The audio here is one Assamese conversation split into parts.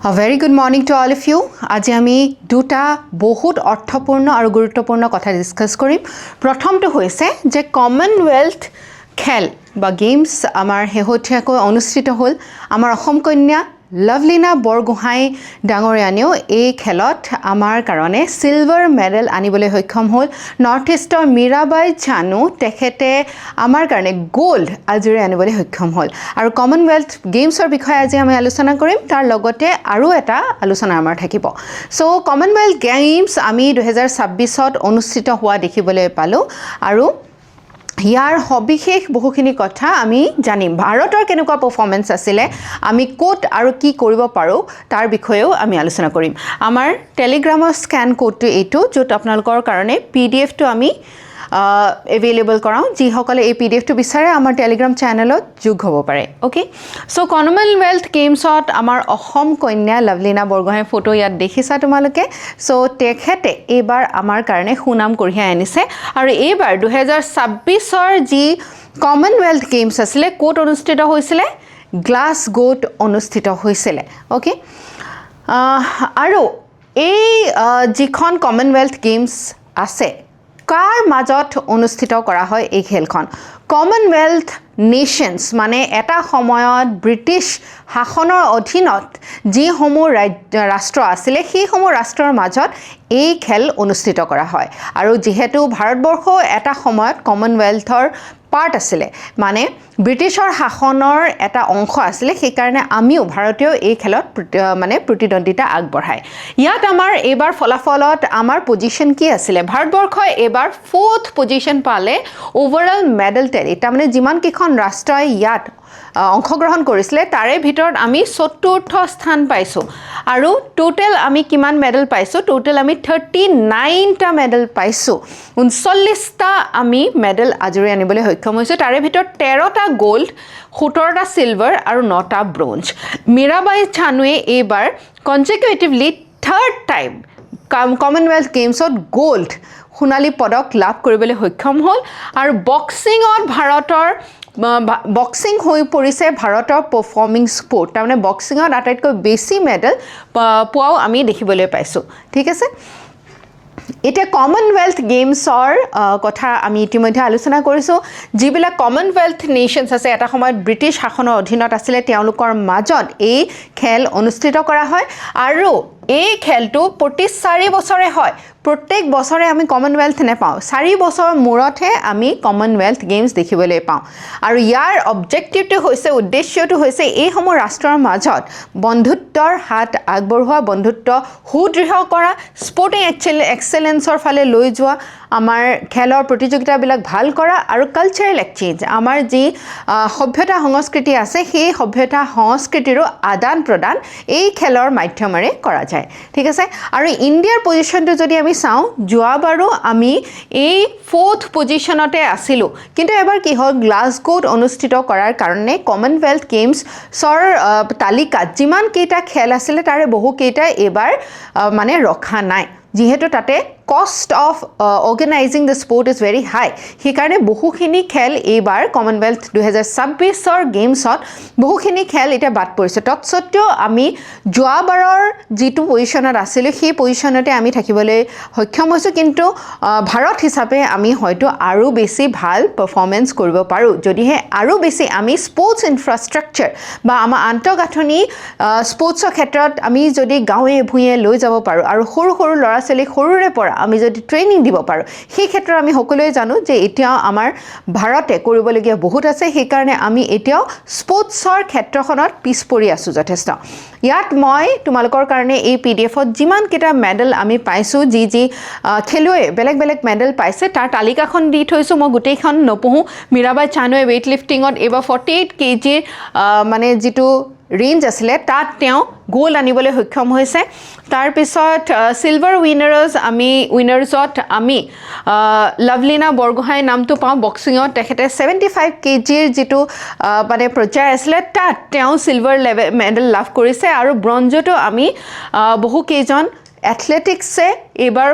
A very good morning to all of you. আজি আমি দুটা বহুত অৰ্থপূৰ্ণ আৰু গুৰুত্বপূৰ্ণ কথা ডিসকাস কৰিম। প্ৰথমটো হৈছে যে কমনৱেলথ খেল বা গেমছ আমাৰ হেহতীয়াকৈ অনুষ্ঠিত হ'ল। আমাৰ অসম কন্যা লভলিনা বৰগোহাঁই ডাঙৰীয়ানেও এই খেলত আমাৰ কাৰণে সিলভাৰ মেডেল আনিবলৈ সক্ষম হ'ল। নৰ্থ ইষ্টৰ মীৰাবাই চানু তেখেতে আমাৰ কাৰণে গোল্ড আজুৰি আনিবলৈ সক্ষম হ'ল। আৰু কমনৱেলথ গেমছৰ বিষয়ে আজি আমি আলোচনা কৰিম। তাৰ লগতে আৰু এটা আলোচনা আমাৰ থাকিব। সো কমনৱেলথ গেমছ আমি 2026ত অনুষ্ঠিত হোৱা দেখিবলৈ পালোঁ আৰু ইয়াৰ সবিশেষ বহুখিনি কথা আমি জানিম। ভাৰতৰ কেনেকুৱা পাৰফৰ্মেন্স আছিলে, আমি কোড আৰু কি কৰিব পাৰোঁ তাৰ বিষয়েও আমি আলোচনা কৰিম। আমাৰ টেলিগ্ৰামৰ স্ক্যান কোডটো এইটো, য'ত আপোনালোকৰ কাৰণে পিডিএফটো আমি এভেইলেবল কৰাওঁ। যিসকলে এই পিডিএফটো বিচাৰে আমাৰ টেলিগ্ৰাম চেনেলত যোগ হ'ব পাৰে। অ'কে, চ' কমনৱেলথ গেমছত আমাৰ অসম কন্যা লভলিনা বৰগোহাঁইৰ ফটো ইয়াত দেখিছা তোমালোকে। চ' তেখেতে এইবাৰ আমাৰ কাৰণে সুনাম কঢ়িয়াই আনিছে আৰু এইবাৰ 2026ৰ যি কমনৱেলথ গেমছ আছিলে ক'ত অনুষ্ঠিত হৈছিলে? গ্লাছগোত অনুষ্ঠিত হৈছিলে। অ'কে, আৰু এই যিখন কমনৱেলথ গেমছ আছে কাৰ মাজত অনুষ্ঠিত কৰা হয় এই খেলখন? কমনৱেলথ নেশ্যনছ মানে এটা সময়ত ব্ৰিটিছ শাসনৰ অধীনত যিসমূহ ৰাষ্ট্ৰ আছিলে সেইসমূহ ৰাষ্ট্ৰৰ মাজত এই খেল অনুষ্ঠিত কৰা হয়। আৰু যিহেতু ভাৰতবৰ্ষ এটা সময়ত কমনৱেলথৰ পাৰ্ট আছিলে, মানে ব্ৰিটিছৰ শাসনৰ এটা অংশ আছিলে, সেইকাৰণে আমিও ভাৰতীয় এই খেলত প্ৰতিদ্বন্দ্বিতা আগবঢ়ায়। ইয়াত আমাৰ এইবাৰ ফলাফলত আমাৰ পজিশ্যন কি আছিলে? ভাৰতবৰ্ষই এইবাৰ 4th পজিশ্যন পালে অভাৰঅল মেডেল টেলি। তাৰমানে যিমানকেইখন ৰাষ্ট্ৰই ইয়াত অংশগ্ৰহণ কৰিছিলে তাৰে ভিতৰত আমি ৪ৰ্থ স্থান পাইছোঁ। আৰু টোটেল আমি কিমান মেডেল পাইছোঁ? টোটেল আমি 39টা মেডেল পাইছোঁ। 39টা আমি মেডেল আজৰি আনিবলৈ সক্ষম হৈছোঁ। তাৰে ভিতৰত 13টা গোল্ড, 17টা চিলভাৰ আৰু 9টা ব্ৰঞ্জ। মীৰাবাই চানুৱে এইবাৰ কনজিকিউটিভলি 3rd টাইম কমনৱেলথ গেমছত গোল্ড সোণালী পদক লাভ কৰিবলৈ সক্ষম হ'ল। আৰু বক্সিং হৈ পৰিছে ভাৰতৰ পাৰফৰ্মিং স্পৰ্ট। তাৰমানে বক্সিঙত আটাইতকৈ বেছি মেডেল পোৱাও আমি দেখিবলৈ পাইছোঁ। ঠিক আছে, এতিয়া কমনৱেলথ গেমছৰ কথা আমি ইতিমধ্যে আলোচনা কৰিছোঁ। যিবিলাক কমনৱেলথ নেশ্যনছ আছে, এটা সময়ত ব্ৰিটিছ শাসনৰ অধীনত আছিলে, তেওঁলোকৰ মাজত এই খেল অনুষ্ঠিত কৰা হয়। আৰু এই খেলটো প্ৰতি 4 বছৰে হয়। প্ৰত্যেক বছৰে আমি কমনৱেলথ নেপাওঁ, 4 বছৰৰ মূৰতহে আমি কমনৱেলথ গেমছ দেখিবলৈ পাওঁ। আৰু ইয়াৰ অবজেক্টিভটো হৈছে, উদ্দেশ্যটো হৈছে এইসমূহ ৰাষ্ট্ৰৰ মাজত বন্ধুত্বৰ হাত আগবঢ়োৱা, বন্ধুত্ব সুদৃঢ় কৰা, স্পৰ্টিং এক্সেলেঞ্চৰ ফালে লৈ যোৱা, আমাৰ খেলৰ প্ৰতিযোগিতাবিলাক ভাল কৰা আৰু কালচাৰেল এক্সচেঞ্জ, আমাৰ যি সভ্যতা সংস্কৃতি আছে সেই সভ্যতা সংস্কৃতিৰো আদান প্ৰদান এই খেলৰ মাধ্যমেৰে কৰা যায়। ঠিক আছে, আৰু ইণ্ডিয়াৰ পজিশ্যনটো যদি আমি চাওঁ, যোৱাবাৰো আমি এই 4th পজিশ্যনতে আছিলোঁ। কিন্তু এবাৰ কি হ'ল, গ্লাছগোত অনুষ্ঠিত কৰাৰ কাৰণে কমনৱেলথ গেমছৰ তালিকাত যিমানকেইটা খেল আছিলে তাৰে বহুকেইটাই এইবাৰ ৰখা নাই। যিহেতু তাতে cost of organising the sport is very high, সেইকাৰণে বহুখিনি খেল এইবাৰ কমনৱেলথ 2026ৰ গেমছত বহুখিনি খেল এতিয়া বাদ পৰিছে। তৎসত্ত্বেও আমি যোৱাবাৰৰ যিটো পজিশ্যনত আছিলোঁ সেই পজিশ্যনতে আমি থাকিবলৈ সক্ষম হৈছোঁ। কিন্তু ভাৰত হিচাপে আমি হয়তো আৰু বেছি ভাল পাৰফৰ্মেঞ্চ কৰিব পাৰোঁ, যদিহে আৰু বেছি আমি স্পৰ্টছ ইনফ্ৰাষ্ট্ৰাকচাৰ বা আমাৰ আন্তঃগাঁথনি স্পৰ্টছৰ ক্ষেত্ৰত আমি যদি গাঁৱে ভূঞে লৈ যাব পাৰোঁ আৰু সৰু সৰু ল'ৰা ছোৱালীক সৰুৰে পৰা আমি যদি ট্ৰেইনিং দিব পাৰোঁ, সেই ক্ষেত্ৰত আমি সকলোৱে জানো যে এতিয়াও আমাৰ ভাৰতে কৰিবলগীয়া বহুত আছে। সেইকাৰণে আমি এতিয়াও স্পৰ্টছৰ ক্ষেত্ৰখনত পিছ পৰি আছোঁ যথেষ্ট। ইয়াত মই তোমালোকৰ কাৰণে এই পিডিএফত যিমানকেইটা মেডেল আমি পাইছোঁ, যি খেলুৱৈ বেলেগ বেলেগ মেডেল পাইছে তাৰ তালিকাখন দি থৈছোঁ। মই গোটেইখন নপঢ়োঁ। মীৰাবাই চানুৱে ৱেইট লিফটিঙত এইবাৰ 48 kgৰ যিটো ৰেঞ্জ আছিলে তাত তেওঁ গোল্ড আনিবলৈ সক্ষম হৈছে। তাৰপিছত চিলভাৰ উইনাৰ্ছত আমি লভলিনা বৰগোহাঁইৰ নামটো পাওঁ। বক্সিঙত তেখেতে 75 kgৰ যিটো পৰ্যায় আছিলে তাত তেওঁ চিলভাৰ মেডেল লাভ কৰিছে। আৰু ব্ৰঞ্জতো আমি বহুকেইজন এথলেটিক্সে এইবাৰ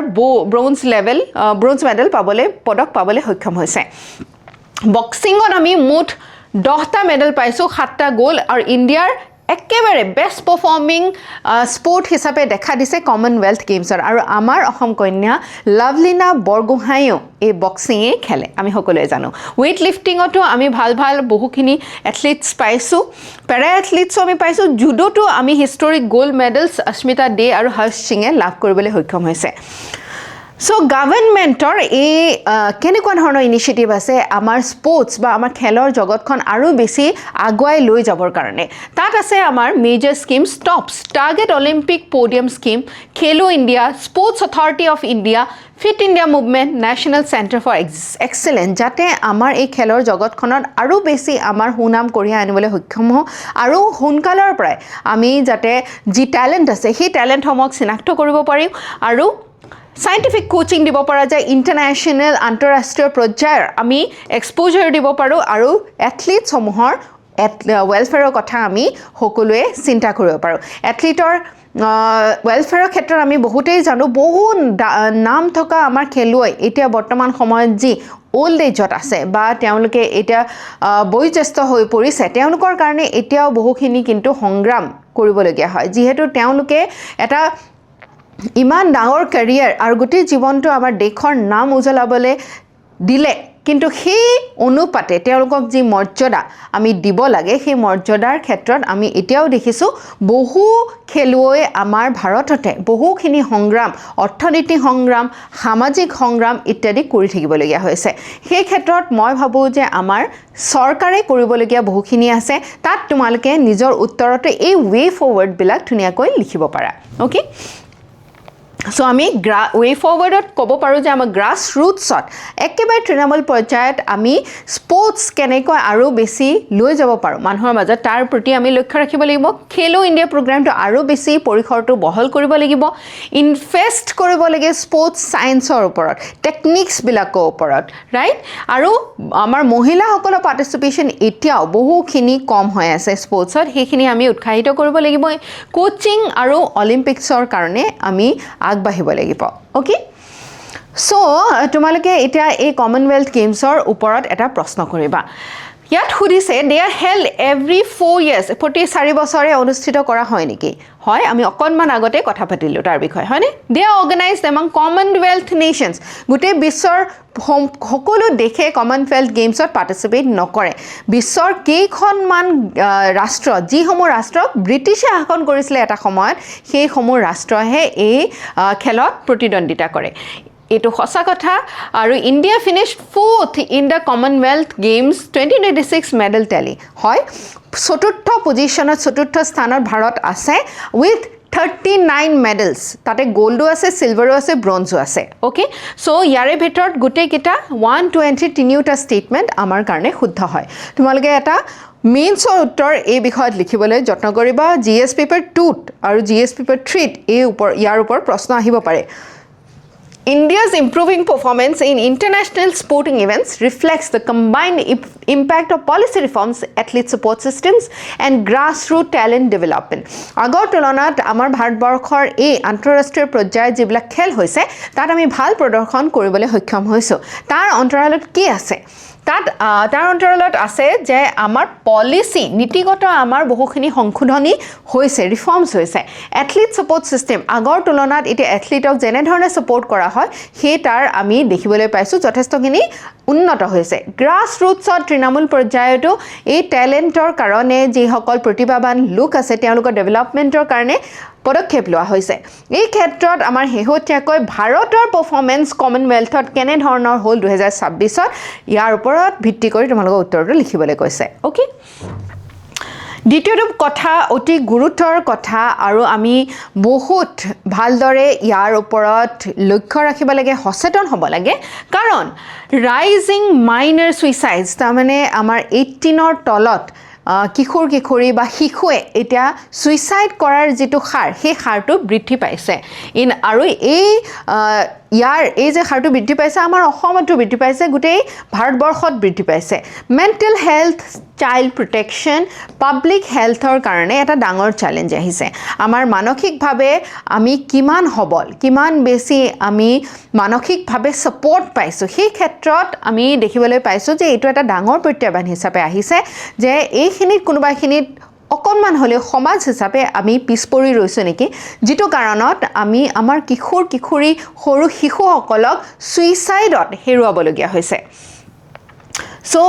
ব্ৰঞ্জ মেডেল পদক পাবলৈ সক্ষম হৈছে। বক্সিঙত আমি মুঠ 10টা মেডেল পাইছোঁ, 7টা গোল্ড, আৰু ইণ্ডিয়াৰ একেবাৰে বেষ্ট পাৰফৰ্মিং স্পৰ্ট হিচাপে দেখা দিছে কমনৱেলথ গেমছৰ আৰু আমাৰ অসম কন্যা লাভলীনা বৰগোহাঁইও এই বক্সিঙেই খেলে আমি সকলোৱে জানো ৱেইট লিফটিঙতো আমি ভাল ভাল বহুখিনি এথলিটছ পাইছোঁ পেৰা এথলিটছো আমি পাইছোঁ জুডোটো আমি হিষ্টৰিক গ'ল্ড মেডেলছ অস্মিতা দে আৰু হৰ্ষ সিঙে লাভ কৰিবলৈ সক্ষম হৈছে সো গভৰ্ণমেণ্টৰ এই কেনেকুৱা ধৰণৰ ইনিচিয়েটিভ আছে আমাৰ স্পৰ্টছ বা আমাৰ খেলৰ জগতখন আৰু বেছি আগুৱাই লৈ যাবৰ কাৰণে তাত আছে আমাৰ major scheme stops target Olympic podium scheme Khelo India sports authority of India fit India movement national centre for excellence যাতে আমাৰ এই খেলৰ জগতখনত আৰু বেছি আমাৰ সুনাম কঢ়িয়াই আনিবলৈ সক্ষম হওঁ আৰু সোনকালৰ পৰাই আমি যাতে যি টেলেণ্ট আছে সেই টেলেণ্টসমূহক চিনাক্ত কৰিব পাৰিম আৰু সাইণ্টিফিক কোচিং দিব পৰা যায় ইণ্টাৰনেশ্যনেল আন্তঃৰাষ্ট্ৰীয় পৰ্যায়ৰ আমি এক্সপ'জাৰ দিব পাৰোঁ আৰু এথলিটছসমূহৰ ৱেলফেয়াৰৰ কথা আমি সকলোৱে চিন্তা কৰিব পাৰোঁ এথলিটৰ ৱেলফেয়াৰৰ ক্ষেত্ৰত আমি বহুতেই জানো বহু নাম থকা আমাৰ খেলুৱৈ এতিয়া বৰ্তমান সময়ত যি অল্ড এজত আছে বা তেওঁলোকে এতিয়া বয়োজ্যেষ্ঠ হৈ পৰিছে তেওঁলোকৰ কাৰণে এতিয়াও বহুখিনি কিন্তু সংগ্ৰাম কৰিবলগীয়া হয় যিহেতু তেওঁলোকে এটা ইমান ডাঙৰ কেৰিয়াৰ আৰু গোটেই জীৱনটো আমাৰ দেশৰ নাম উজ্বলাবলৈ দিলে কিন্তু সেই অনুপাতে তেওঁলোকক যি মৰ্যাদা আমি দিব লাগে সেই মৰ্যাদাৰ ক্ষেত্ৰত আমি এতিয়াও দেখিছোঁ বহু খেলুৱৈ আমাৰ ভাৰততে বহুখিনি সংগ্ৰাম অৰ্থনৈতিক সংগ্ৰাম সামাজিক সংগ্ৰাম ইত্যাদি কৰি থাকিবলগীয়া হৈছে সেই ক্ষেত্ৰত মই ভাবোঁ যে আমাৰ চৰকাৰে কৰিবলগীয়া বহুখিনি আছে তাত তোমালোকে নিজৰ উত্তৰতে এই ৱে ফৰৱাৰ্ডবিলাক ধুনীয়াকৈ লিখিব পাৰা অ'কে সো আমি ৱে ফৰৱাৰ্ডত ক'ব পাৰোঁ যে আমাৰ গ্ৰাছ ৰুটছত একেবাৰে তৃণমূল পৰ্যায়ত আমি স্পৰ্টছ কেনেকৈ আৰু বেছি লৈ যাব পাৰোঁ মানুহৰ মাজত তাৰ প্ৰতি আমি লক্ষ্য ৰাখিব লাগিব খেলো ইণ্ডিয়া প্ৰগ্ৰামটো আৰু বেছি পৰিসৰটো বহল কৰিব লাগিব ইনভেষ্ট কৰিব লাগে স্পৰ্টছ ছায়েন্সৰ ওপৰত টেকনিক্সবিলাকৰ ওপৰত ৰাইট আৰু আমাৰ মহিলাসকলৰ পাৰ্টিচিপেশ্যন এতিয়াও বহুখিনি কম হৈ আছে স্পৰ্টছত সেইখিনি আমি উৎসাহিত কৰিব লাগিব কোচিং আৰু অলিম্পিক্সৰ কাৰণে আমি আগবাঢ়িব লাগিব অ'কে সো তোমালোকে এতিয়া এই কমনৱেলথ গেমছৰ ওপৰত এটা প্ৰশ্ন কৰিবা ইয়াত সুধিছে দে আৰ হেল্ড এভৰি 4 years প্ৰতি 4 বছৰে অনুষ্ঠিত কৰা হয় নেকি হয় আমি অকণমান আগতে কথা পাতিলোঁ তাৰ বিষয়ে হয়নে they are organised among Commonwealth nations গোটেই বিশ্বৰ সকলো দেশে কমনৱেলথ গেমছত পাৰ্টিচিপেট নকৰে বিশ্বৰ কেইখনমান ৰাষ্ট্ৰ যিসমূহ ৰাষ্ট্ৰক ব্ৰিটিছে শাসন কৰিছিলে এটা সময়ত সেইসমূহ ৰাষ্ট্ৰহে এই খেলত প্ৰতিদ্বন্দ্বিতা কৰে এইটো সঁচা কথা আৰু India finished 4th in the Commonwealth Games 2026 medal tally হয় চতুৰ্থ পজিশ্যনত চতুৰ্থ স্থানত ভাৰত আছে উইথ 39 মেডেলছ তাতে গ'ল্ডো আছে চিলভাৰো আছে ব্ৰঞ্জো আছে অ'কে সো ইয়াৰে ভিতৰত গোটেইকেইটা 120 তিনিওটা ষ্টেটমেণ্ট আমাৰ কাৰণে শুদ্ধ হয় তোমালোকে এটা মেইনছৰ উত্তৰ এই বিষয়ত লিখিবলৈ যত্ন কৰিবা GS পেপাৰ 2ত আৰু GS পেপাৰ 3ত ইয়াৰ ওপৰত প্ৰশ্ন আহিব পাৰে India's improving performance in international sporting events reflects the combined impact of policy reforms, athlete support systems, and grassroots talent development. আগৰ তুলনাত আমাৰ ভাৰতবৰ্ষৰ এই আন্তঃৰাষ্ট্ৰীয় পৰ্যায়ত যিবিলাক খেল হৈছে তাত আমি ভাল প্ৰদৰ্শন কৰিবলৈ সক্ষম হৈছোঁ তাৰ অন্তৰালত কি আছে তাৰ অন্তৰালত আছে যে আমাৰ পলিচি নীতিগত আমাৰ বহুখিনি সংশোধনী হৈছে ৰিফৰ্মছ হৈছে এথলিট ছাপোৰ্ট ছিষ্টেম আগৰ তুলনাত এতিয়া এথলিটক যেনেধৰণে ছাপোৰ্ট কৰা হয় সেই তাৰ আমি দেখিবলৈ পাইছোঁ যথেষ্টখিনি উন্নত হৈছে গ্ৰাছ ৰুটছত তৃণমূল পৰ্যায়তো এই টেলেণ্টৰ কাৰণে যিসকল প্ৰতিভাৱান লোক আছে তেওঁলোকৰ ডেভেলপমেণ্টৰ কাৰণে পদক্ষেপ লোৱা হৈছে এই ক্ষেত্ৰত আমাৰ শেহতীয়াকৈ ভাৰতৰ পাৰফৰ্মেন্স কমনৱেলথত কেনেধৰণৰ হ'ল 2026ত ইয়াৰ ওপৰত ভিত্তি কৰি তোমালোকৰ উত্তৰটো লিখিবলৈ কৈছে অ'কে দ্বিতীয়টো কথা অতি গুৰুত্বৰ কথা আৰু আমি বহুত ভালদৰে ইয়াৰ ওপৰত লক্ষ্য ৰাখিব লাগে সচেতন হ'ব লাগে কাৰণ ৰাইজিং মাইনাৰ ছুইচাইডছ তাৰমানে আমাৰ 18ৰ তলত কিশোৰী বা শিশুৱে এতিয়া ছুইচাইড কৰাৰ যিটো হাৰ সেই হাৰটো বৃদ্ধি পাইছে আৰু এই যে হাৰটো বৃদ্ধি পাইছে আমাৰ অসমতো বৃদ্ধি পাইছে গোটেই ভাৰতবৰ্ষত বৃদ্ধি পাইছে mental health child protection public হেল্থৰ কাৰণে এটা ডাঙৰ চেলেঞ্জ আহিছে আমাৰ মানসিকভাৱে আমি কিমান সবল কিমান বেছি আমি মানসিকভাৱে ছাপোৰ্ট পাইছোঁ সেই ক্ষেত্ৰত আমি দেখিবলৈ পাইছোঁ যে এইটো এটা ডাঙৰ প্ৰত্যাহ্বান হিচাপে আহিছে যে এইখিনিত কোনোবাখিনিত অকণমান হ'লেও সমাজ হিচাপে আমি পিছ পৰি ৰৈছোঁ নেকি যিটো কাৰণত আমি আমাৰ কিশোৰ কিশোৰী সৰু শিশুসকলক ছুইচাইডত হেৰুৱাবলগীয়া হৈছে So,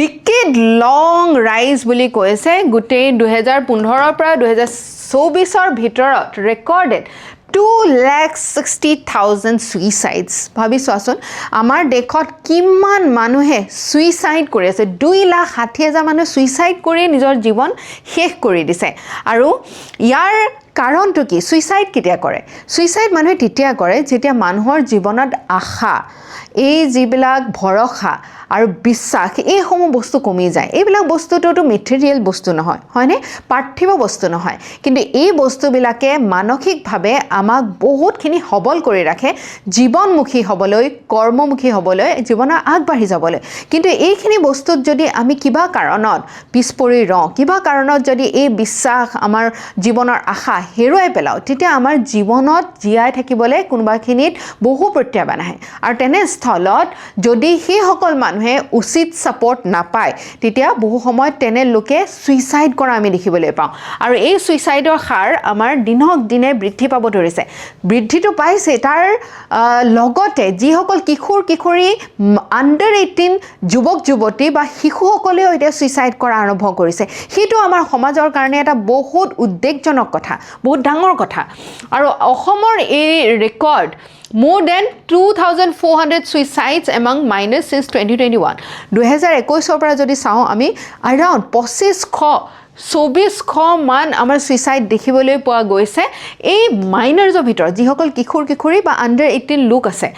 decade long rise বুলি কৈছে গোটেই 2015 পৰা 2024 ভিতৰত recorded 2,60,000 suicides ভাবি চোৱাচোন আমাৰ দেশত কিমান মানুহে সুইচাইড কৰি আছে 2,60,000 মানুহ সুইচাইড কৰি নিজৰ জীৱন শেষ কৰি দিছে আৰু ইয়াৰ কাৰণটো কি সুইচাইড কেতিয়া কৰে সুইচাইড মানুহে তেতিয়া কৰে যেতিয়া মানুহৰ জীৱনত আশা এই যিবিলাক ভৰসা আৰু বিশ্বাস এই সমূহ বস্তু কমি যায় এইবিলাক বস্তুটো মেটেৰিয়েল বস্তু নহয় হয়নে পাৰ্থিব বস্তু নহয় কিন্তু এই বস্তুবিলাকে মানসিকভাৱে আমাক বহুতখিনি সবল কৰি ৰাখে জীৱনমুখী হ'বলৈ কৰ্মমুখী হ'বলৈ জীৱনৰ আগবাঢ়ি যাবলৈ কিন্তু এইখিনি বস্তুত যদি আমি কিবা কাৰণত পিছ পৰি ৰওঁ কিবা কাৰণত যদি এই বিশ্বাস আমাৰ জীৱনৰ আশা হেৰুৱাই পেলাও তেতিয়া আমাৰ জীৱনত জীয়াই থাকিবলৈ কোনোবাখিনিত বহু প্ৰত্যাহ্বান আহে আৰু তেনে স্থলত যদি সেই সকল মানুহে উচিত সাপোৰ্ট নাপায় তেতিয়া বহু সময় তেনে লোকে সুইচাইড কৰা আমি দেখিবলৈ পাওঁ আৰু এই সুইচাইডৰ হাৰ আমাৰ দিনক দিনে বৃদ্ধি পাব ধৰিছে বৃদ্ধিটো পাইছে তাৰ লগতে যিসকল কিশোৰ কিশোৰী আণ্ডাৰ 18 যুৱক যুৱতী বা শিশুসকলেও এতিয়া সুইচাইড কৰা আৰম্ভ কৰিছে সেইটো আমাৰ সমাজৰ কাৰণে এটা বহুত উদ্বেগজনক কথা বহুত ডাঙৰ কথা আৰু অসমৰ এই record more than 2,400 suicides among minors since 2021 2021 পৰা যদি চাওঁ আমি around 25,000 মান আমাৰ সুইচাইড দেখিবলৈ পোৱা গৈছে এই মাইনাৰ্ছৰ ভিতৰত যিসকল কিশোৰ কিশোৰী বা আণ্ডাৰ 18 লোক আছে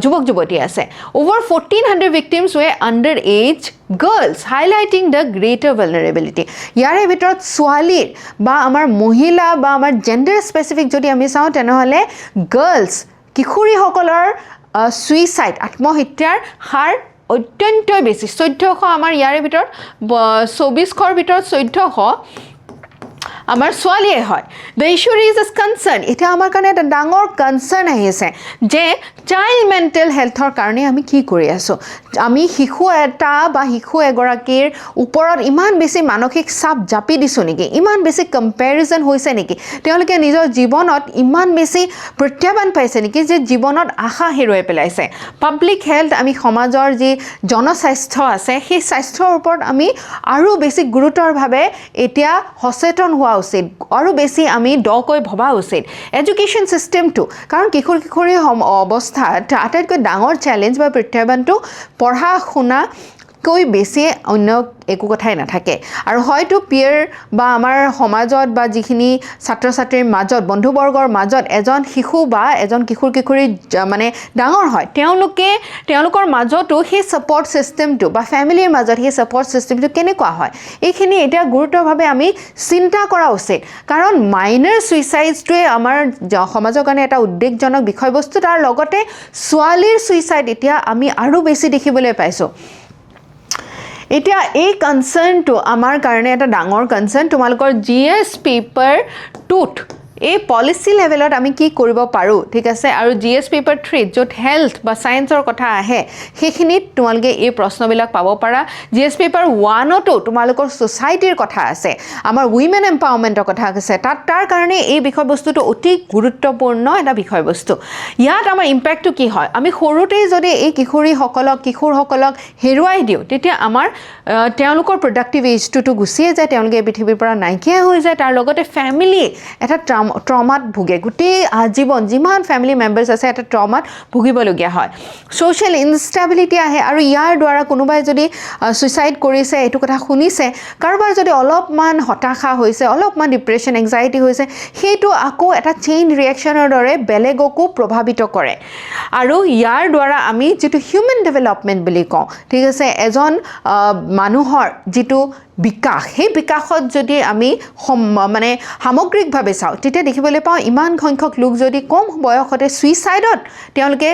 যুৱক যুৱতী আছে over 1,400 victims were under age girls highlighting the greater vulnerability ইয়াৰে ভিতৰত ছোৱালীৰ বা আমাৰ মহিলা বা আমাৰ জেন্ডাৰ স্পেচিফিক যদি আমি চাওঁ তেনেহ'লে গাৰ্লছ কিশোৰীসকলৰ সুইচাইড আত্মহত্যাৰ হাৰ অত্যন্ত বেছি 1400 আমাৰ ইয়াৰে ভিতৰত 2400ৰ ভিতৰত 1400 আমাৰ ছোৱালীয়ে হয় the issue is concern এটা আমাৰ কাৰণে এটা ডাঙৰ কনসাৰ্ন আহিছে যে চাইল্ড মেন্টেল হেলথৰ কাৰণে আমি কি কৰি আছো আমি শিশু এটা বা শিশু এগৰাকীৰ ওপৰত ইমান বেছি মানসিক চাপ জাপি দিছো নেকি ইমান বেছি কম্পেৰিজন হৈছে নেকি তেওঁলোকে নিজৰ জীৱনত ইমান বেছি প্ৰত্যাহ্বান পাইছে নেকি যে জীৱনত আশা হেৰুৱাই পেলাইছে পাব্লিক হেলথ আমি সমাজৰ যি জনস্বাস্থ্য আছে সেই স্বাস্থ্যৰ ওপৰত আমি আৰু বেছি গুৰুতৰভাৱে এতিয়া সচেতন হোৱা উচিত আৰু বেছি আমি ডকৈ ভবা উচিত এডুকেশ্যন সিস্টেমটো কাৰণ কিশোৰ কিশোৰী অৱস্থাত আটাইতকৈ ডাঙৰ চ্যালেঞ্জ বা প্ৰত্যাহ্বানটো পঢ়া শুনা কৈ বেছি অন্য একো কথাই নাথাকে আৰু হয়তো পিয়াৰ বা আমাৰ সমাজত বা যিখিনি ছাত্ৰ ছাত্ৰীৰ মাজত বন্ধুবৰ্গৰ মাজত এজন শিশু বা এজন কিশোৰ কিশোৰী মানে ডাঙৰ হয় তেওঁলোকৰ মাজতো সেই সাপোৰ্ট সিস্টেমটো বা ফ্যামিলিৰ মাজত সেই সাপোৰ্ট সিস্টেমটো কেনেকুৱা হয় এইখিনি এতিয়া গুৰুত্বভাৱে আমি চিন্তা কৰা উচিত কাৰণ মাইনাৰ সুইচাইডটোৱে আমাৰ সমাজৰ কাৰণে এটা উদ্বেগজনক বিষয়বস্তু তাৰ লগতে ছোৱালীৰ সুইচাইড এতিয়া আমি আৰু বেছি দেখিবলৈ পাইছো এতিয়া এই কনসাৰ্নটো আমাৰ কাৰণে এটা ডাঙৰ কনসাৰ্ন তোমালোকৰ জিএস পেপাৰ 2 এই পলিসি লেভেলত আমি কি কৰিব পাৰো ঠিক আছে আৰু জিএস পেপাৰ 3 যত হেলথ বা সায়েন্সৰ কথা আহে সেইখিনিত তোমালোকে এই প্ৰশ্নবিলাক পাব পাৰা জিএস পেপাৰ 1 তো তোমালোকৰ সোসাইটিৰ কথা আছে আমাৰ উইমেন এম্পাৱাৰমেন্টৰ কথা আছে তাৰ কাৰণে এই বিষয়বস্তুটো অতি গুৰুত্বপূৰ্ণ এটা বিষয়বস্তু ইয়াত আমাৰ ইম্প্যাক্টটো কি হয় আমি সৰুতেই যদি এই কিশোৰসকলক হেৰুৱাই দিও তেতিয়া আমাৰ তেওঁলোকৰ প্ৰডাক্টিভ এজটো গুছিয়ে যায় তেওঁলোকে পৃথিৱীৰ পৰা নাইকিয়া হৈ যায় তাৰ লগতে ফ্যামিলি এটা ট্ৰমাত ভুগে গোটেই আজীৱন যিমান ফ্যামিলি মেম্বাৰ্স আছে এটা ট্ৰমাত ভুগিবলগীয়া হয় সোশ্যাল ইনষ্টেবিলিটি আহে আৰু ইয়াৰ দ্বাৰা কোনোবাই যদি সুইচাইড কৰিছে এইটো কথা শুনিছে কাৰোবাৰ যদি অলপমান হতাশা হৈছে অলপমান ডিপ্ৰেছন এংজাইটি হৈছে সেইটো আকৌ এটা চেইন ৰিঅ্যাকশনৰ দৰে বেলেগকো প্ৰভাৱিত কৰে আৰু ইয়াৰ দ্বাৰা আমি যেটো হিউম্যান ডেভেলপমেন্ট বুলি কওঁ ঠিক আছে এজন মানুহৰ যেটো বিকাশ সেই বিকাশত যদি আমি মানে সামগ্ৰিকভাৱে চাওঁ তেতিয়া দেখিবলৈ পাওঁ ইমান সংখ্যক লোক যদি কম বয়সতে সুইচাইডত তেওঁলোকে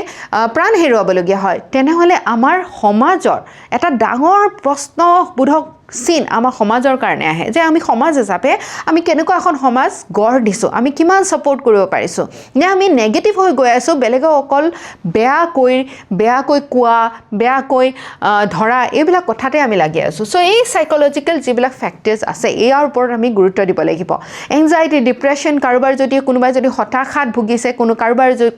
প্ৰাণ হেৰুৱাবলগীয়া হয় তেনেহলে আমাৰ সমাজৰ এটা ডাঙৰ প্ৰশ্নবোধক চিন আমাৰ সমাজৰ কাৰণে আহে যে আমি সমাজ হিচাপে আমি কেনেকুৱা এখন সমাজ গঢ় দিছোঁ, আমি কিমান ছাপোৰ্ট কৰিব পাৰিছোঁ, নে আমি নেগেটিভ হৈ গৈ আছোঁ, বেলেগক অকল বেয়াকৈ কোৱা, বেয়াকৈ ধৰা, এইবিলাক কথাতে আমি লাগি আছোঁ। চ' এই চাইক'লজিকেল যিবিলাক ফেক্টাৰ্ছ আছে ইয়াৰ ওপৰত আমি গুৰুত্ব দিব লাগিব। এংজাইটি, ডিপ্ৰেশ্যন, কোনোবাই যদি হতাশাত ভুগিছে,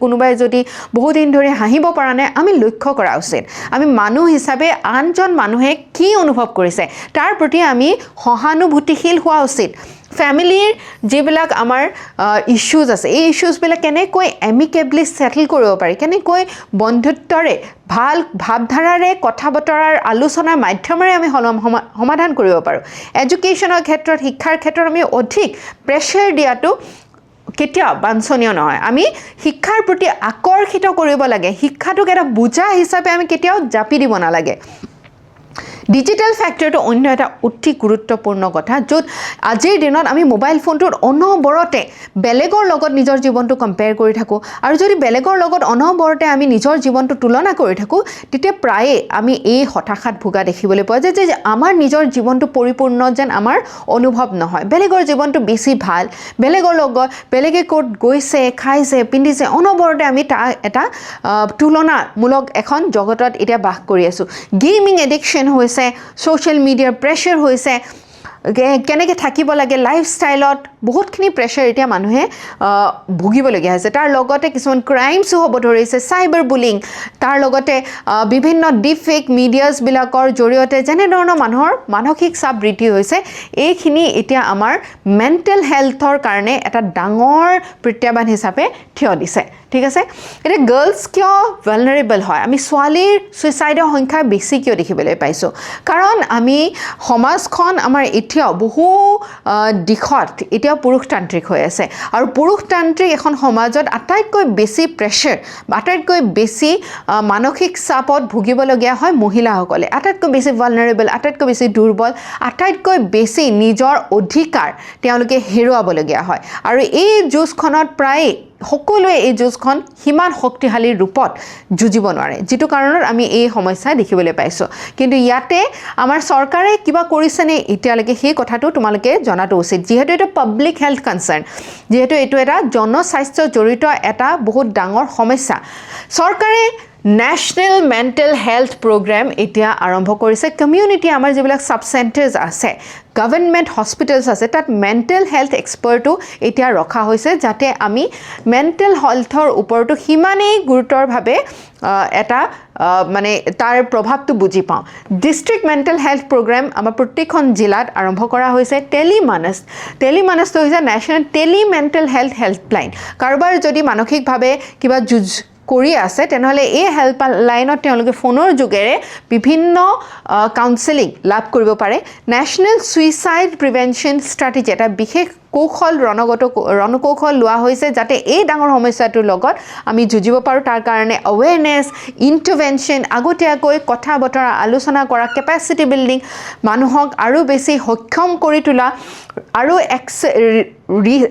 কোনোবাই যদি বহুদিন ধৰি হাঁহিব পৰা নাই, আমি লক্ষ্য কৰা উচিত। আমি মানুহ হিচাপে আনজন মানুহে কি অনুভৱ কৰিছে তাৰ প্ৰতি আমি সহানুভূতিশীল হোৱা উচিত। ফেমিলিৰ যিবিলাক আমাৰ ইছ্যুজ আছে, এই ইছ্যুজবিলাক কেনেকৈ এমিকেবলি ছেটেল কৰিব পাৰি, কেনেকৈ বন্ধুত্বৰে ভাল ভাৱধাৰাৰে কথা বতৰাৰ আলোচনাৰ মাধ্যমেৰে আমি সমাধান কৰিব পাৰোঁ। এডুকেশ্যনৰ ক্ষেত্ৰত, শিক্ষাৰ ক্ষেত্ৰত আমি অধিক প্ৰেছাৰ দিয়াটো কেতিয়াও বাঞ্ছনীয় নহয়। আমি শিক্ষাৰ প্ৰতি আকৰ্ষিত কৰিব লাগে, শিক্ষাটোক এটা বোজা হিচাপে আমি কেতিয়াও জাপি দিব নালাগে। ডিজিটেল ফেক্টৰটো অন্য এটা অতি গুৰুত্বপূৰ্ণ কথা, য'ত আজিৰ দিনত আমি মোবাইল ফোনটোত অনবৰতে বেলেগৰ লগত নিজৰ জীৱনটো কম্পেয়াৰ কৰি থাকোঁ, আৰু যদি বেলেগৰ লগত অনবৰতে আমি নিজৰ জীৱনটো তুলনা কৰি থাকোঁ, তেতিয়া প্ৰায়ে আমি এই হতাশাত ভোগা দেখিবলৈ পোৱা যায় যে আমাৰ নিজৰ জীৱনটো পৰিপূৰ্ণ যেন আমাৰ অনুভৱ নহয়। বেলেগৰ জীৱনটো বেছি ভাল, বেলেগৰ লগত বেলেগে ক'ত গৈছে, খাইছে, পিন্ধিছে, অনবৰতে আমি তাৰ এটা তুলনামূলক এখন জগতত এতিয়া বাস কৰি আছোঁ। গেমিং এডিকশ্যন হৈছে, ছ'চিয়েল মিডিয়াৰ প্ৰেছাৰ হৈছে, কেনেকৈ থাকিব লাগে লাইফষ্টাইলত বহুতখিনি প্ৰেছাৰ এতিয়া মানুহে ভুগিবলগীয়া হৈছে। তাৰ লগতে কিছুমান ক্ৰাইমছো হ'ব ধৰিছে, চাইবাৰ বুলিং, তাৰ লগতে বিভিন্ন ডিপ ফেক মিডিয়াছবিলাকৰ জৰিয়তে যেনেধৰণৰ মানুহৰ মানসিক চাপ বৃদ্ধি হৈছে, এইখিনি এতিয়া আমাৰ মেণ্টেল হেল্থৰ কাৰণে এটা ডাঙৰ প্ৰত্যাহ্বান হিচাপে থিয় দিছে। ঠিক আছে, এতিয়া গাৰ্লছ কিয় ভালনাৰেবল হয়, আমি ছোৱালীৰ ছুইচাইডৰ সংখ্যা বেছি কিয় দেখিবলৈ পাইছোঁ? কাৰণ আমি সমাজখন আমাৰ এতিয়াও বহু দিশত এতিয়াও পুৰুষতান্ত্ৰিক হৈ আছে, আৰু পুৰুষতান্ত্ৰিক এখন সমাজত আটাইতকৈ বেছি প্ৰেছাৰ, আটাইতকৈ বেছি মানসিক চাপত ভুগিবলগীয়া হয় মহিলাসকলে। আটাইতকৈ বেছি ভালনাৰেবল, আটাইতকৈ বেছি দুৰ্বল, আটাইতকৈ বেছি নিজৰ অধিকাৰ তেওঁলোকে হেৰুৱাবলগীয়া হয়। আৰু এই যুঁজখনত প্ৰায় সকলোৱে এই যুঁজখন সিমান শক্তিশালী ৰূপত যুঁজিব নোৱাৰে, যিটো কাৰণত আমি এই সমস্যা দেখিবলৈ পাইছোঁ। কিন্তু ইয়াতে আমাৰ চৰকাৰে কিবা কৰিছেনে এতিয়ালৈকে সেই কথাটো তোমালোকে জনাটো উচিত, যিহেতু এইটো পাব্লিক হেল্থ কনচাৰ্ণ, যিহেতু এইটো এটা জনস্বাস্থ্য জড়িত এটা বহুত ডাঙৰ সমস্যা। চৰকাৰে নেশ্যনেল মেণ্টেল হেল্থ প্ৰগ্ৰেম এতিয়া আৰম্ভ কৰিছে। কমিউনিটি আমাৰ যিবিলাক ছাব চেণ্টাৰ্ছ আছে, গভৰ্ণমেণ্ট হস্পিটেলছ আছে, তাত মেণ্টেল হেল্থ এক্সপাৰ্টো এতিয়া ৰখা হৈছে, যাতে আমি মেণ্টেল হেল্থৰ ওপৰতো সিমানেই গুৰুতৰভাৱে এটা মানে তাৰ প্ৰভাৱটো বুজি পাওঁ। ডিষ্ট্ৰিক্ট মেণ্টেল হেল্থ প্ৰগ্ৰেম আমাৰ প্ৰত্যেকখন জিলাত আৰম্ভ কৰা হৈছে। টেলিমানছটো হৈছে national tele mental health helpline. কাৰোবাৰ যদি মানসিকভাৱে কিবা যুঁজ কৰি আছে, তেনেহ'লে এই হেল্পলাইনত তেওঁলোকে ফোনৰ যোগেৰে বিভিন্ন কাউন্সেলিং লাভ কৰিব পাৰে। নেশ্যনেল ছুইচাইড প্ৰিভেনশ্যন ষ্ট্ৰেটেজি এটা বিশেষ ৰণকৌশল লোৱা হৈছে, যাতে এই ডাঙৰ সমস্যাটোৰ লগত আমি যুঁজিব পাৰোঁ। তাৰ কাৰণে এৱেৰনেছ, ইণ্টাৰভেনশ্যন, আগতীয়াকৈ কথা বতৰা আলোচনা কৰা, কেপাচিটি বিল্ডিং, মানুহক আৰু বেছি সক্ষম কৰি তোলা, আৰু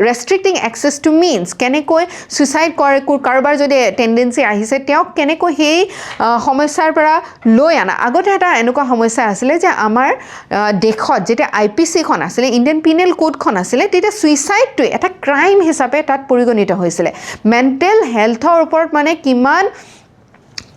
ৰেষ্ট্ৰিক্টিং এক্সেছ টু মিনছ, কেনেকৈ ছুইচাইড কৰে, কাৰোবাৰ যদি টেণ্ডেঞ্চি আহিছে তেওঁক কেনেকৈ সেই সমস্যাৰ পৰা লৈ আনা। আগতে এটা এনেকুৱা সমস্যা আছিলে যে আমাৰ দেশত যেতিয়া IPCখন আছিলে, ইণ্ডিয়ান পিনেল কোডখন আছিলে, তেতিয়া ছুইচাইডটোৱে এটা ক্ৰাইম হিচাপে তাত পৰিগণিত হৈছিলে। মেণ্টেল হেল্থৰ ওপৰত মানে কিমান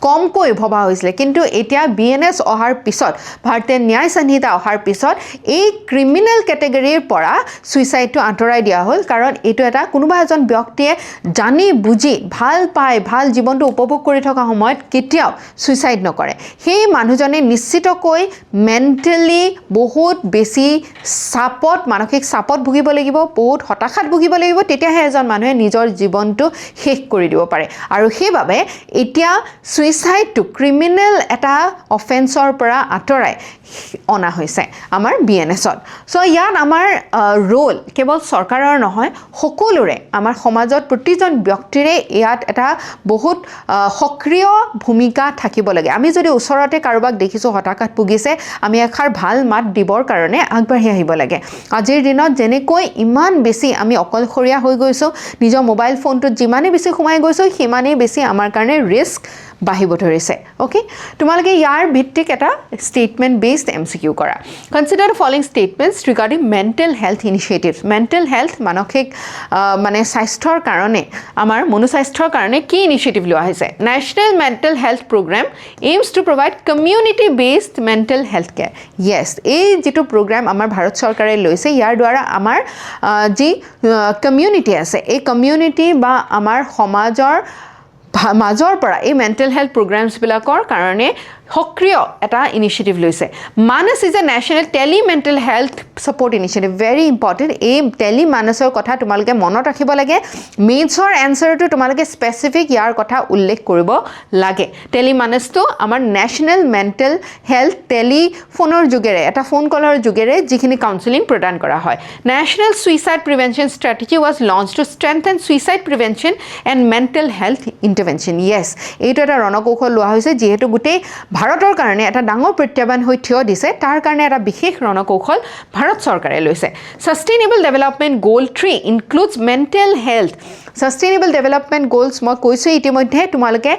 কমকৈ ভবা হৈছিলে, কিন্তু এতিয়া BNS অহাৰ পিছত, ভাৰতীয় ন্যায় সংহিতা অহাৰ পিছত এই ক্ৰিমিনেল কেটেগৰীৰ পৰা ছুইচাইডটো আঁতৰাই দিয়া হ'ল। কাৰণ এইটো এটা কোনোবা এজন ব্যক্তিয়ে জানি বুজি ভাল পায়, ভাল জীৱনটো উপভোগ কৰি থকা সময়ত কেতিয়াও ছুইচাইড নকৰে। সেই মানুহজনে নিশ্চিতকৈ মেণ্টেলি বহুত বেছি চাপত, মানসিক চাপত ভুগিব লাগিব, বহুত হতাশাত ভুগিব লাগিব, তেতিয়াহে এজন মানুহে নিজৰ জীৱনটো শেষ কৰি দিব পাৰে। আৰু সেইবাবে এতিয়া ছুইচাইডটো ক্ৰিমিনেল এটা অফেন্সৰ পৰা আঁতৰাই অনা হৈছে আমাৰ BNSত। চ' ইয়াত আমাৰ ৰোল কেৱল চৰকাৰৰ নহয়, সকলোৰে, আমাৰ সমাজত প্ৰতিজন ব্যক্তিৰে ইয়াত এটা বহুত সক্ৰিয় ভূমিকা থাকিব লাগে। আমি যদি ওচৰতে কাৰোবাক দেখিছোঁ হতাশাত ভুগিছে, আমি এষাৰ ভাল মাত দিবৰ কাৰণে আগবাঢ়ি আহিব লাগে। আজিৰ দিনত যেনেকৈ ইমান বেছি আমি অকলশৰীয়া হৈ গৈছোঁ, নিজৰ মোবাইল ফোনটোত যিমানেই বেছি সোমাই গৈছোঁ, সিমানেই বেছি আমাৰ কাৰণে ৰিস্ক বাঢ়িব ধৰিছে অ'কে তোমালোকে ইয়াৰ ভিত্তিক এটা ষ্টেটমেণ্ট বেছড MCQ কৰা consider the following statements regarding mental health initiatives mental health মানসিক মানে স্বাস্থ্যৰ কাৰণে আমাৰ মনোস্বাস্থ্যৰ কাৰণে কি ইনিচিয়েটিভ লোৱা হৈছে national mental health programme aims to provide community based mental health care yes এই যিটো প্ৰগ্ৰাম আমাৰ ভাৰত চৰকাৰে লৈছে ইয়াৰ দ্বাৰা আমাৰ যি কমিউনিটি আছে এই কমিউনিটি বা আমাৰ সমাজৰ মাজৰ পৰা এই মেণ্টেল হেল্থ প্ৰগ্ৰামছবিলাকৰ কাৰণে সক্ৰিয় এটা ইনিচিয়েটিভ লৈছে Manas is a national tele mental health support initiative very important এই টেলি মানসৰ কথা তোমালোকে মনত ৰাখিব লাগে মেথছৰ এনচাৰটো তোমালোকে স্পেচিফিক ইয়াৰ কথা উল্লেখ কৰিব লাগে টেলি মানসটো আমাৰ নেশ্যনেল মেণ্টেল হেল্থ টেলিফোনৰ যোগেৰে এটা ফোন কলৰ যোগেৰে যিখিনি কাউন্সেলিং প্ৰদান কৰা হয় national suicide prevention strategy was launch to strengthen suicide prevention and mental health intervention yes এইটো এটা ৰণকৌশল লোৱা হৈছে যিহেতু গোটেই ভাৰতৰ কাৰণে এটা ডাঙৰ প্ৰত্যাহ্বান হৈ থিয় দিছে তাৰ কাৰণে এটা বিশেষ ৰণকৌশল ভাৰত চৰকাৰে লৈছে সাষ্টেইনেবল development goal 3 includes mental health sustainable development goals মই কৈছোঁ ইতিমধ্যে তোমালোকে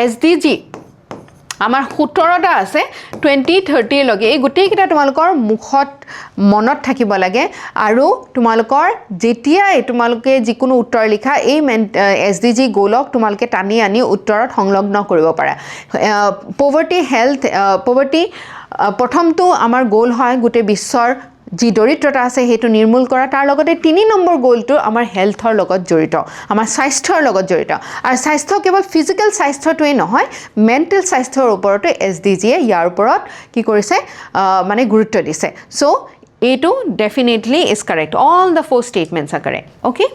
SDG আমাৰ 17টা আছে 2030 লগে এই গোটেইকেইটা তোমালোকৰ মুখত মনত থাকিব লাগে আৰু তোমালোকৰ যেতিয়াই তোমালোকে যিকোনো উত্তৰ লিখা এই SDG গ'লক তোমালোকে টানি আনি উত্তৰত সংলগ্ন কৰিব পাৰা পভাৰ্টি হেল্থ পভাৰ্টি প্ৰথমটো আমাৰ গ'ল হয় গোটেই বিশ্বৰ যি দৰিদ্ৰতা আছে সেইটো নিৰ্মূল কৰা তাৰ লগতে 3 নম্বৰ গ'লটো আমাৰ হেল্থৰ লগত জড়িত আমাৰ স্বাস্থ্যৰ লগত জড়িত আৰু স্বাস্থ্য কেৱল ফিজিকেল স্বাস্থ্যটোৱে নহয় মেণ্টেল স্বাস্থ্যৰ ওপৰতো SDGয়ে ইয়াৰ ওপৰত কি কৰিছে মানে গুৰুত্ব দিছে সো এইটো definitely is correct all the 4 statements are correct okay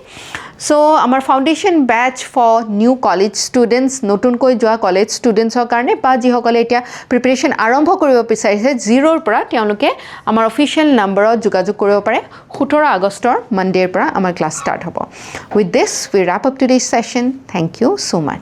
so আমাৰ foundation batch for new college students নতুনকৈ যোৱা কলেজ ষ্টুডেণ্টছৰ কাৰণে বা যিসকলে এতিয়া প্ৰিপেৰেশ্যন আৰম্ভ কৰিব বিচাৰিছে 0ৰ পৰা তেওঁলোকে আমাৰ অফিচিয়েল নম্বৰত যোগাযোগ কৰিব পাৰে 17 আগষ্টৰ মানডেৰ পৰা আমাৰ ক্লাছ ষ্টাৰ্ট হ'ব with this we wrap up today's session thank you so much